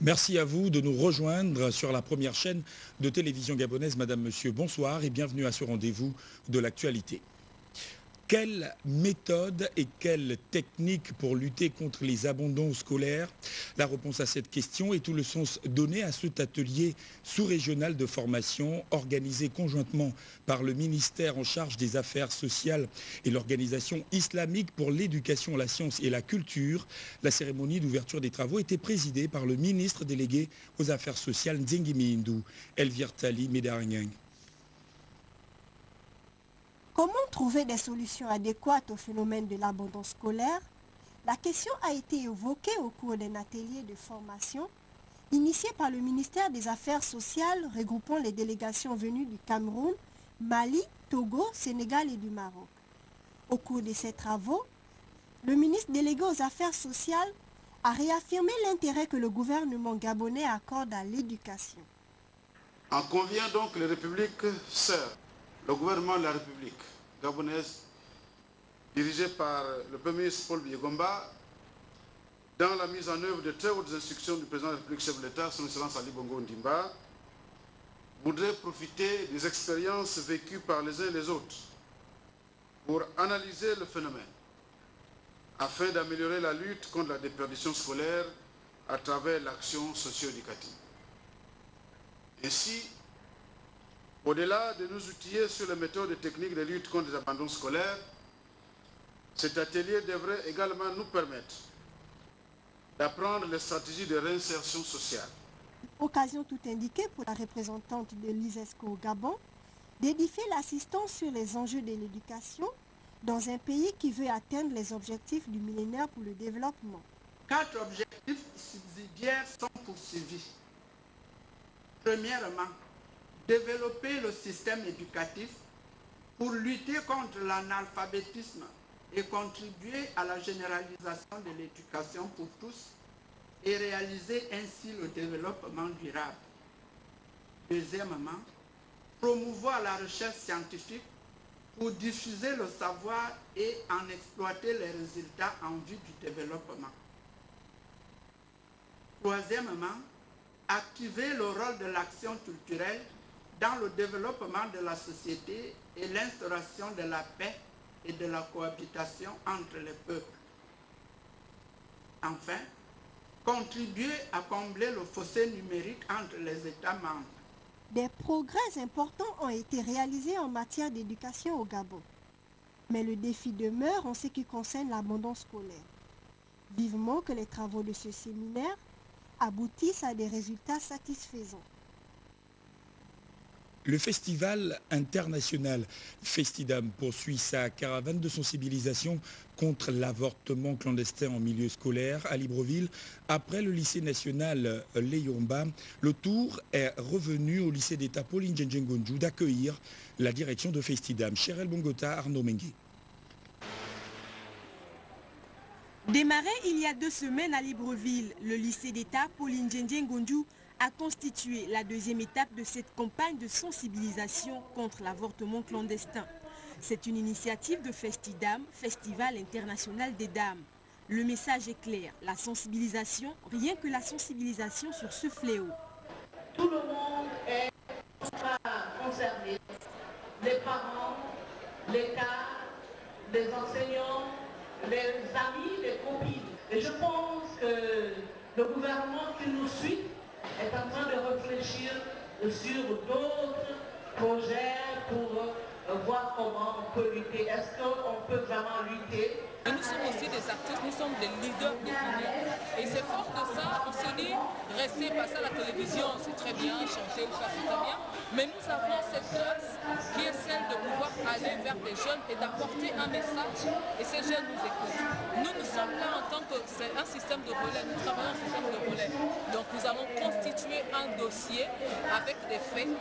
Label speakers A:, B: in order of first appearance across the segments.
A: Merci à vous de nous rejoindre sur la première chaîne de télévision gabonaise. Madame, Monsieur, bonsoir et bienvenue à ce rendez-vous de l'actualité. Quelle méthode et quelle technique pour lutter contre les abandons scolaires? La réponse à cette question et tout le sens donné à cet atelier sous-régional de formation organisé conjointement par le ministère en charge des Affaires sociales et l'Organisation islamique pour l'éducation, la science et la culture. La cérémonie d'ouverture des travaux était présidée par le ministre délégué aux Affaires sociales Nzengimi Indou, Elvire Tali Médaringeng.
B: Comment trouver des solutions adéquates au phénomène de l'abandon scolaire? La question a été évoquée au cours d'un atelier de formation initié par le ministère des Affaires sociales regroupant les délégations venues du Cameroun, Mali, Togo, Sénégal et du Maroc. Au cours de ces travaux, le ministre délégué aux Affaires sociales a réaffirmé l'intérêt que le gouvernement gabonais accorde à l'éducation.
C: En convient donc les républiques sœurs, le gouvernement de la République gabonaise, dirigé par le Premier ministre Paul Biegomba, dans la mise en œuvre de très hautes instructions du président de la République, chef de l'État, son Excellence Ali Bongo Ondimba, voudrait profiter des expériences vécues par les uns et les autres pour analyser le phénomène, afin d'améliorer la lutte contre la déperdition scolaire à travers l'action socio-éducative. Ainsi, au-delà de nous outiller sur les méthodes et techniques de lutte contre les abandons scolaires, cet atelier devrait également nous permettre d'apprendre les stratégies de réinsertion sociale.
B: Occasion tout indiquée pour la représentante de l'ISESCO au Gabon d'édifier l'assistance sur les enjeux de l'éducation dans un pays qui veut atteindre les objectifs du millénaire pour le développement.
D: 4 objectifs subsidiaires sont poursuivis. Premièrement, développer le système éducatif pour lutter contre l'analphabétisme et contribuer à la généralisation de l'éducation pour tous et réaliser ainsi le développement durable. Deuxièmement, promouvoir la recherche scientifique pour diffuser le savoir et en exploiter les résultats en vue du développement. Troisièmement, activer le rôle de l'action culturelle dans le développement de la société et l'instauration de la paix et de la cohabitation entre les peuples. Enfin, contribuer à combler le fossé numérique entre les États membres.
B: Des progrès importants ont été réalisés en matière d'éducation au Gabon. Mais le défi demeure en ce qui concerne l'abandon scolaire. Vivement que les travaux de ce séminaire aboutissent à des résultats satisfaisants.
A: Le festival international Festidam poursuit sa caravane de sensibilisation contre l'avortement clandestin en milieu scolaire à Libreville. Après le lycée national Leyomba, le tour est revenu au lycée d'État Pauline Djendjengonju d'accueillir la direction de Festidam. Cherel Bongota, Arnaud Mengue.
E: Démarré il y a 2 semaines à Libreville, le lycée d'État Pauline Djendjengonju a constitué la deuxième étape de cette campagne de sensibilisation contre l'avortement clandestin. C'est une initiative de Festidam, Festival international des dames. Le message est clair, la sensibilisation, rien que la sensibilisation sur ce fléau.
F: Tout le monde est concerné, les parents, les cadres, les enseignants, les amis, les copines. Et je pense que le gouvernement qui nous suit est en train de réfléchir sur d'autres projets pour voir comment on peut lutter. Est-ce qu'on peut vraiment lutter?
G: Et nous sommes aussi des artistes, nous sommes des leaders d'opinion. Et c'est fort de ça, on se dit, rester, passer à la télévision, c'est très bien, chanter ou faire, c'est très bien. Mais nous avons cette grâce qui est celle de pouvoir aller vers des jeunes et d'apporter un message. Et ces jeunes nous écoutent. Nous sommes là en tant que, c'est un système de relais, nous travaillons en système de relais. Donc nous avons constitué un dossier avec des faits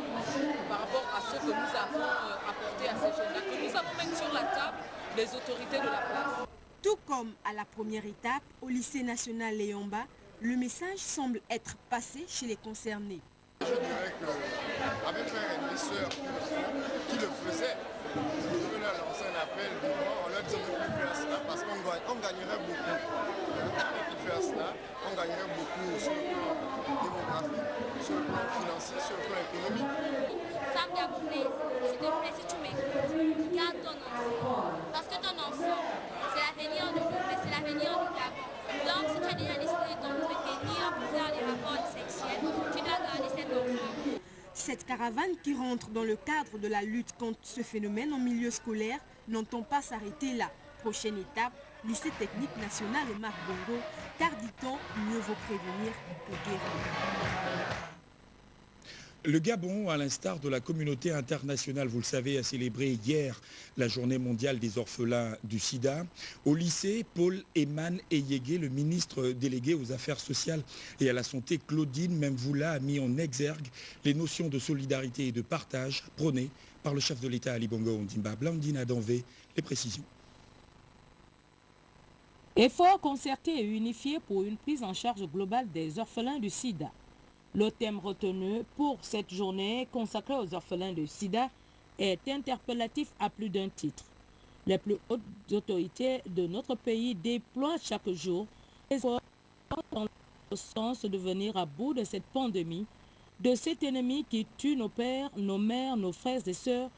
G: par rapport à ce que nous avons apporté à ces jeunes-là, que nous avons mis sur la table les autorités de la place.
E: Tout comme à la première étape, au lycée national Leyomba, le message semble être passé chez les concernés.
H: Je dirais qu'avec frères et sœurs qui le faisaient, nous devons leur lancer un appel vivant en leur disant de ne plus faire cela parce qu'on gagnerait beaucoup. faire cela, on gagnerait beaucoup sur le plan démographique, sur le plan financier, sur le plan économique.
I: Femme gabonaise, s'il te plaît, si tu m'écoutes, garde ton enfant. Parce que ton enfant, c'est l'avenir de mon pays, c'est l'avenir du Gabon. Donc, si tu as déjà décidé de t'entretenir pour faire des rapports sexuels, tu dois garder cet enfant.
E: Cette caravane qui rentre dans le cadre de la lutte contre ce phénomène en milieu scolaire n'entend pas s'arrêter là. Prochaine étape, lycée technique national Omar Bongo, car dit-on, mieux vaut prévenir que guérir.
A: Le Gabon, à l'instar de la communauté internationale, vous le savez, a célébré hier la journée mondiale des orphelins du sida. Au lycée, Paul Eman Eyégué, le ministre délégué aux affaires sociales et à la santé, Claudine Memvoula, a mis en exergue les notions de solidarité et de partage prônées par le chef de l'État Ali Bongo Ondimba. Blandine Adanvé, les précisions.
J: Effort concerté et unifié pour une prise en charge globale des orphelins du sida. Le thème retenu pour cette journée consacrée aux orphelins de sida est interpellatif à plus d'un titre. Les plus hautes autorités de notre pays déploient chaque jour des efforts dans le sens de venir à bout de cette pandémie, de cet ennemi qui tue nos pères, nos mères, nos frères et sœurs,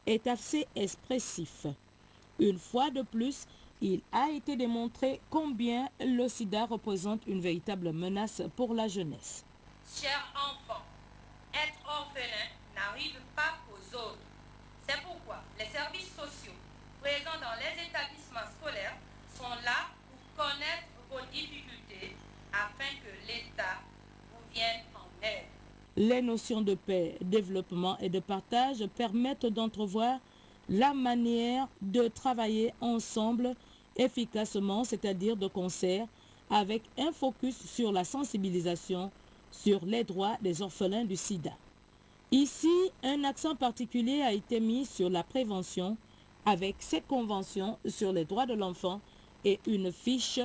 J: est assez expressif. Une fois de plus, il a été démontré combien le sida représente une véritable menace pour la jeunesse.
K: Chers enfants, être orphelin n'arrive pas aux autres. C'est pourquoi les services sociaux présents dans les établissements scolaires sont là pour connaître vos difficultés afin que l'État vous vienne en aide.
J: Les notions de paix, développement et de partage permettent d'entrevoir la manière de travailler ensemble efficacement, c'est-à-dire de concert, avec un focus sur la sensibilisation sur les droits des orphelins du sida. Ici, un accent particulier a été mis sur la prévention avec cette convention sur les droits de l'enfant et une fiche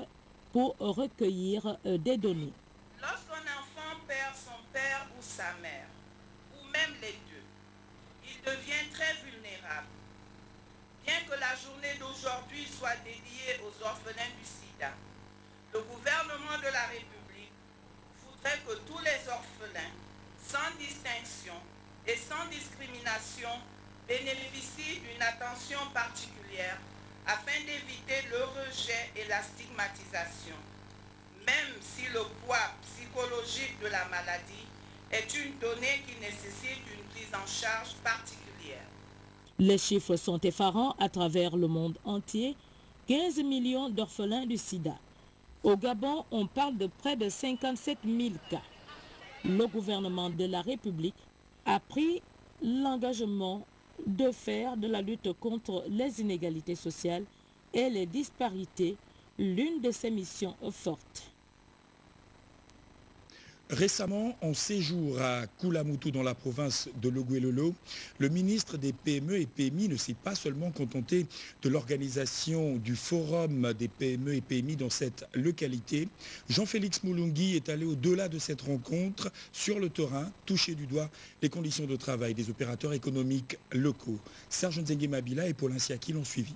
J: pour recueillir des données.
D: Lorsqu'un enfant perd son père ou sa mère, ou même les deux, il devient très vulnérable. Bien que la journée d'aujourd'hui soit dédiée aux orphelins du sida, le gouvernement de la République voudrait que tous les orphelins, sans distinction et sans discrimination, bénéficient d'une attention particulière afin d'éviter le rejet et la stigmatisation, même si le poids psychologique de la maladie est une donnée qui nécessite une prise en charge particulière.
J: Les chiffres sont effarants à travers le monde entier. 15 millions d'orphelins du sida. Au Gabon, on parle de près de 57 000 cas. Le gouvernement de la République a pris l'engagement de faire de la lutte contre les inégalités sociales et les disparités l'une de ses missions fortes.
A: Récemment, en séjour à Koulamoutou dans la province de Logoué-Lolo, le ministre des PME et PMI ne s'est pas seulement contenté de l'organisation du forum des PME et PMI dans cette localité. Jean-Félix Moulungui est allé au-delà de cette rencontre sur le terrain, toucher du doigt les conditions de travail des opérateurs économiques locaux. Serge Nzengue Mabila et Paulin Siaki l'ont suivi.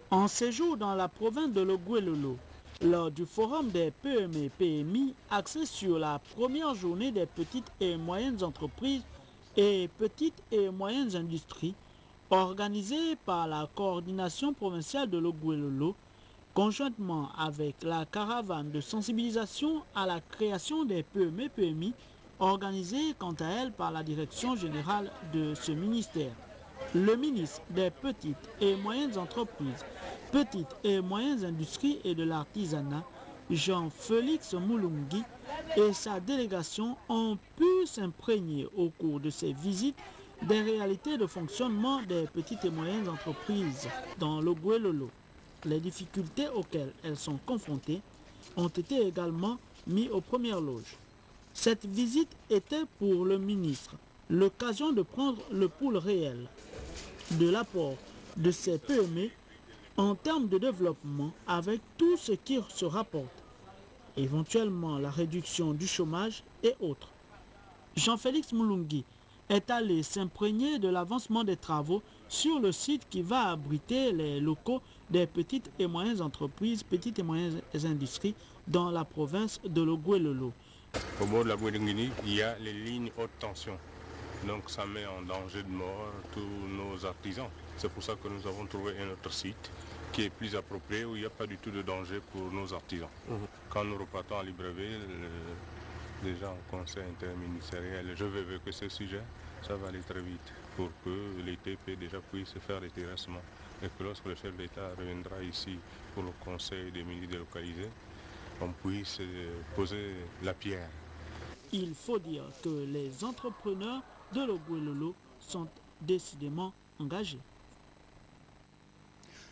L: En séjour dans la province de Logoué-Lolo, lors du forum des PME et PMI axé sur la première journée des petites et moyennes entreprises et petites et moyennes industries, organisée par la coordination provinciale de Logoué-Lolo, conjointement avec la caravane de sensibilisation à la création des PME et PMI, organisée quant à elle par la direction générale de ce ministère. Le ministre des petites et moyennes entreprises, petites et moyennes industries et de l'artisanat, Jean-Félix Moulungui, et sa délégation ont pu s'imprégner au cours de ces visites des réalités de fonctionnement des petites et moyennes entreprises dans Logoué-Lolo. Les difficultés auxquelles elles sont confrontées ont été également mis aux premières loges. Cette visite était pour le ministre l'occasion de prendre le pouls réel de l'apport de ces PME en termes de développement avec tout ce qui se rapporte, éventuellement la réduction du chômage et autres. Jean-Félix Moulungui est allé s'imprégner de l'avancement des travaux sur le site qui va abriter les locaux des petites et moyennes entreprises, petites et moyennes industries dans la province de l'Ogooué-Lolo.
M: Au bord de la Bouédingini, il y a les lignes haute tension. Donc ça met en danger de mort tous nos artisans. C'est pour ça que nous avons trouvé un autre site qui est plus approprié, où il n'y a pas du tout de danger pour nos artisans. Quand nous repartons à Libreville, déjà en conseil interministériel, je veux que ce sujet, ça va aller très vite pour que les TP déjà puissent faire les terrassements. Et que lorsque le chef d'État reviendra ici pour le conseil des ministres délocalisés, on puisse poser la pierre.
L: Il faut dire que les entrepreneurs de l'Ogooué-Lolo sont décidément engagés.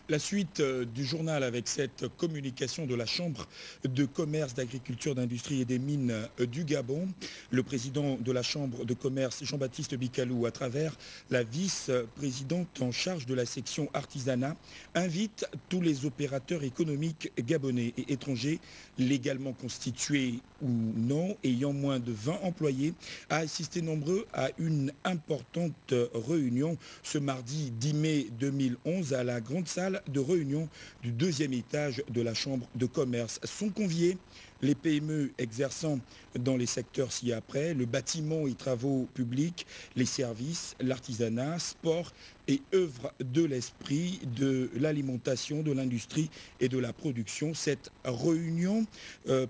A: La suite du journal avec cette communication de la Chambre de commerce, d'agriculture, d'industrie et des mines du Gabon. Le président de la Chambre de commerce, Jean-Baptiste Bikalou, à travers la vice-présidente en charge de la section artisanat, invite tous les opérateurs économiques gabonais et étrangers, légalement constitués ou non, ayant moins de 20 employés, à assister nombreux à une importante réunion ce mardi 10 mai 2011 à la grande salle de réunion du deuxième étage de la Chambre de commerce. Sont conviés les PME exerçant dans les secteurs ci-après, le bâtiment et travaux publics, les services, l'artisanat, sport et œuvres de l'esprit, de l'alimentation, de l'industrie et de la production. Cette réunion,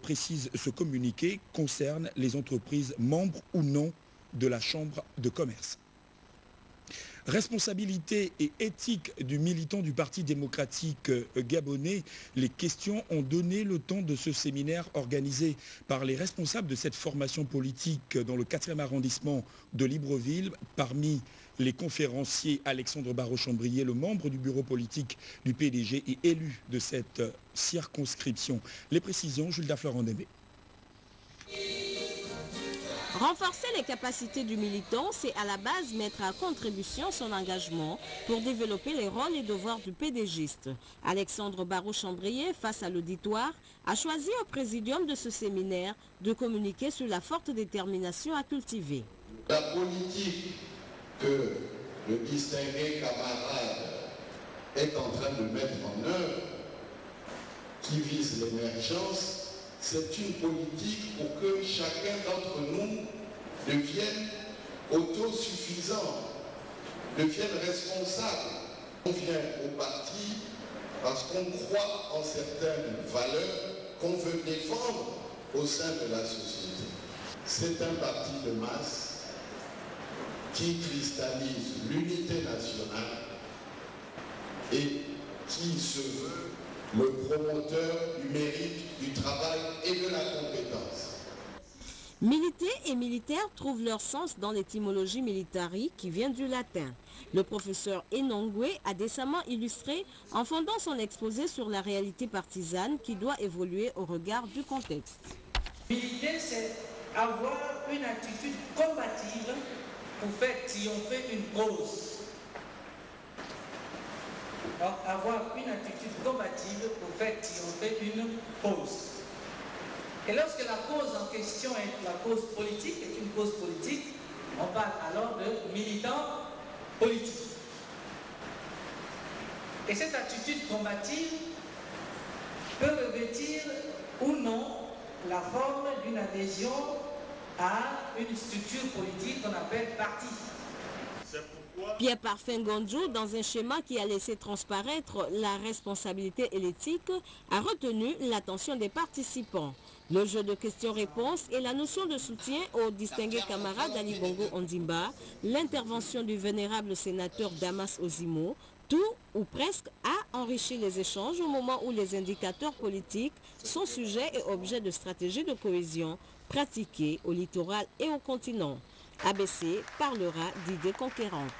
A: précise ce communiqué, concerne les entreprises membres ou non de la Chambre de commerce. Responsabilité et éthique du militant du Parti démocratique gabonais, les questions ont donné le temps de ce séminaire organisé par les responsables de cette formation politique dans le 4e arrondissement de Libreville. Parmi les conférenciers, Alexandre Barreau-Chambrier, le membre du bureau politique du PDG et élu de cette circonscription. Les précisions, Jules Dafleur-Andemé.
N: Renforcer les capacités du militant, c'est à la base mettre à contribution son engagement pour développer les rôles et devoirs du PDGiste. Alexandre Barreau-Chambrier, face à l'auditoire, a choisi au présidium de ce séminaire de communiquer sur la forte détermination à cultiver.
O: La politique que le distingué camarade est en train de mettre en œuvre, qui vise l'émergence, c'est une politique pour que chacun d'entre nous devienne autosuffisant, devienne responsable. On vient au parti parce qu'on croit en certaines valeurs qu'on veut défendre au sein de la société. C'est un parti de masse qui cristallise l'unité nationale et qui se veut le promoteur du mérite, du travail et de la compétence.
N: Militer et militaire trouvent leur sens dans l'étymologie militari qui vient du latin. Le professeur Enongwe a décemment illustré en fondant son exposé sur la réalité partisane qui doit évoluer au regard du contexte.
F: Militer, c'est avoir une attitude combative pour faire triompher une cause. Donc, avoir une attitude combative pour faire triompher une cause. Et lorsque la cause en question est la cause politique, est une cause politique, on parle alors de militants politiques. Et cette attitude combative peut revêtir ou non la forme d'une adhésion à une structure politique qu'on appelle parti.
N: Pierre Parfin Gondjou, dans un schéma qui a laissé transparaître la responsabilité et l'éthique, a retenu l'attention des participants. Le jeu de questions-réponses et la notion de soutien au distingué camarade Ali Bongo Ondimba, l'intervention du vénérable sénateur Damas Ozimo, tout ou presque a enrichi les échanges au moment où les indicateurs politiques sont sujets et objets de stratégies de cohésion pratiquées au littoral et au continent. ABC parlera d'idées conquérantes.